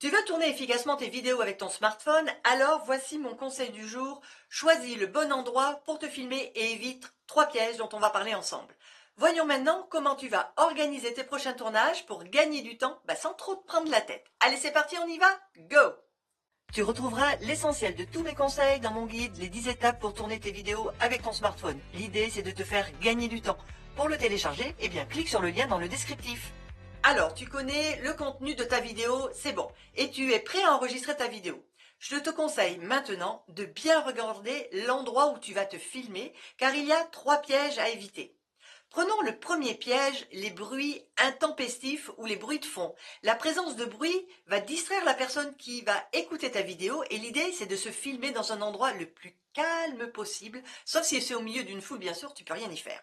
Tu veux tourner efficacement tes vidéos avec ton smartphone? Alors voici mon conseil du jour. Choisis le bon endroit pour te filmer et évite 3 pièges dont on va parler ensemble. Voyons maintenant comment tu vas organiser tes prochains tournages pour gagner du temps sans trop te prendre la tête. Allez, c'est parti, on y va? Go! Tu retrouveras l'essentiel de tous mes conseils dans mon guide Les 10 étapes pour tourner tes vidéos avec ton smartphone. L'idée, c'est de te faire gagner du temps. Pour le télécharger, clique sur le lien dans le descriptif. Alors, tu connais le contenu de ta vidéo, c'est bon. Et tu es prêt à enregistrer ta vidéo. Je te conseille maintenant de bien regarder l'endroit où tu vas te filmer, car il y a 3 pièges à éviter. Prenons le premier piège, les bruits intempestifs ou les bruits de fond. La présence de bruit va distraire la personne qui va écouter ta vidéo et l'idée c'est de se filmer dans un endroit le plus calme possible, sauf si c'est au milieu d'une foule, bien sûr, tu peux rien y faire.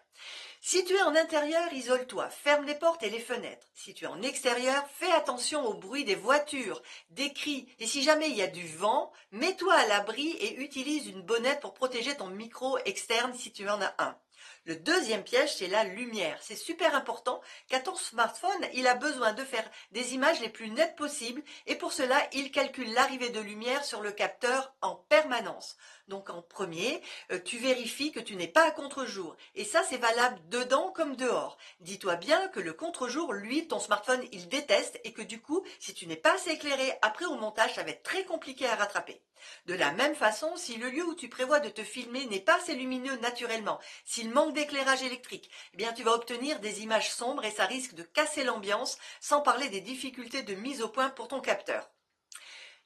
Si tu es en intérieur, isole-toi, ferme les portes et les fenêtres. Si tu es en extérieur, fais attention au bruit des voitures, des cris et si jamais il y a du vent, mets-toi à l'abri et utilise une bonnette pour protéger ton micro externe si tu en as un. Le deuxième piège, c'est la lumière. C'est super important car ton smartphone, il a besoin de faire des images les plus nettes possibles et pour cela, il calcule l'arrivée de lumière sur le capteur en permanence. Donc en premier, tu vérifies que tu n'es pas à contre-jour. Et ça, c'est valable dedans comme dehors. Dis-toi bien que le contre-jour, lui, ton smartphone, il déteste et que du coup, si tu n'es pas assez éclairé, après au montage, ça va être très compliqué à rattraper. De la même façon, si le lieu où tu prévois de te filmer n'est pas assez lumineux naturellement, s'il manque d'éclairage électrique, tu vas obtenir des images sombres et ça risque de casser l'ambiance, sans parler des difficultés de mise au point pour ton capteur.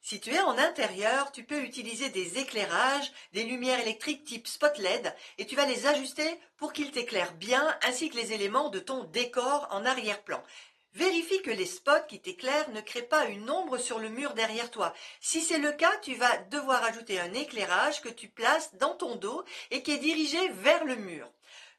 Si tu es en intérieur, tu peux utiliser des éclairages, des lumières électriques type spot LED et tu vas les ajuster pour qu'ils t'éclairent bien ainsi que les éléments de ton décor en arrière-plan. Vérifie que les spots qui t'éclairent ne créent pas une ombre sur le mur derrière toi. Si c'est le cas, tu vas devoir ajouter un éclairage que tu places dans ton dos et qui est dirigé vers le mur.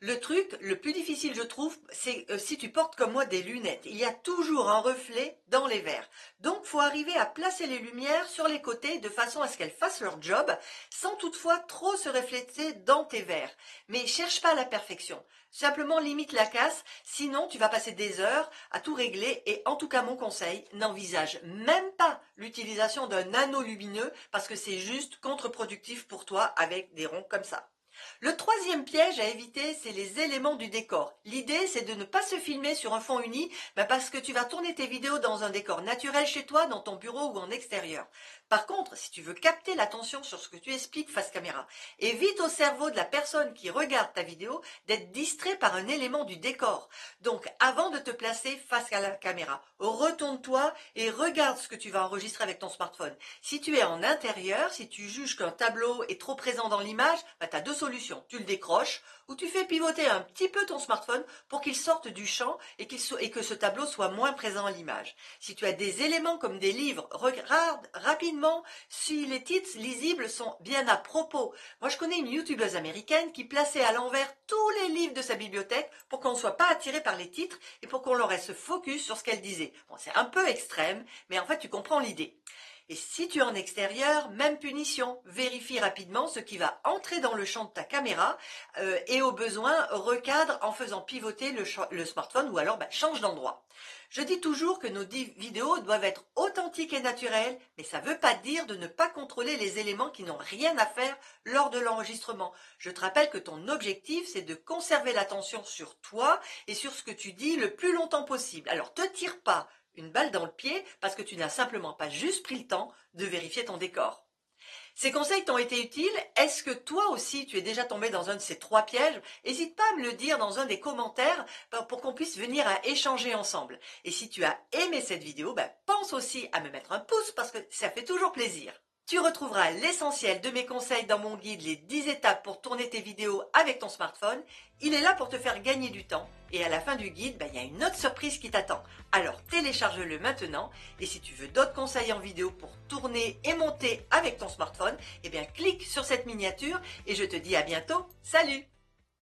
Le truc le plus difficile, je trouve, c'est si tu portes comme moi des lunettes. Il y a toujours un reflet dans les verres. Donc, il faut arriver à placer les lumières sur les côtés de façon à ce qu'elles fassent leur job, sans toutefois trop se refléter dans tes verres. Mais cherche pas la perfection. Simplement limite la casse, sinon tu vas passer des heures à tout régler et en tout cas mon conseil, n'envisage même pas l'utilisation d'un anneau lumineux parce que c'est juste contre-productif pour toi avec des ronds comme ça. Le troisième piège à éviter, c'est les éléments du décor. L'idée, c'est de ne pas se filmer sur un fond uni, parce que tu vas tourner tes vidéos dans un décor naturel chez toi, dans ton bureau ou en extérieur. Par contre, si tu veux capter l'attention sur ce que tu expliques face caméra, évite au cerveau de la personne qui regarde ta vidéo d'être distrait par un élément du décor. Donc, avant de te placer face à la caméra, retourne-toi et regarde ce que tu vas enregistrer avec ton smartphone. Si tu es en intérieur, si tu juges qu'un tableau est trop présent dans l'image, tu as deux solutions. Tu le décroches ou tu fais pivoter un petit peu ton smartphone pour qu'il sorte du champ et que ce tableau soit moins présent à l'image. Si tu as des éléments comme des livres, regarde rapidement si les titres lisibles sont bien à propos. Moi, je connais une youtubeuse américaine qui plaçait à l'envers tous les livres de sa bibliothèque pour qu'on ne soit pas attiré par les titres et pour qu'on leur reste focus sur ce qu'elle disait. Bon, c'est un peu extrême, mais en fait, tu comprends l'idée. Et si tu es en extérieur, même punition. Vérifie rapidement ce qui va entrer dans le champ de ta caméra et au besoin, recadre en faisant pivoter le smartphone ou alors change d'endroit. Je dis toujours que nos vidéos doivent être authentiques et naturelles, mais ça ne veut pas dire de ne pas contrôler les éléments qui n'ont rien à faire lors de l'enregistrement. Je te rappelle que ton objectif, c'est de conserver l'attention sur toi et sur ce que tu dis le plus longtemps possible. Alors, te tire pas une balle dans le pied parce que tu n'as simplement pas juste pris le temps de vérifier ton décor. Ces conseils t'ont été utiles? Est-ce que toi aussi tu es déjà tombé dans un de ces 3 pièges? N'hésite pas à me le dire dans un des commentaires pour qu'on puisse venir à échanger ensemble. Et si tu as aimé cette vidéo, pense aussi à me mettre un pouce parce que ça fait toujours plaisir. Tu retrouveras l'essentiel de mes conseils dans mon guide Les 10 étapes pour tourner tes vidéos avec ton smartphone. Il est là pour te faire gagner du temps. Et à la fin du guide, il y a une autre surprise qui t'attend. Alors télécharge-le maintenant. Et si tu veux d'autres conseils en vidéo pour tourner et monter avec ton smartphone, clique sur cette miniature et je te dis à bientôt. Salut!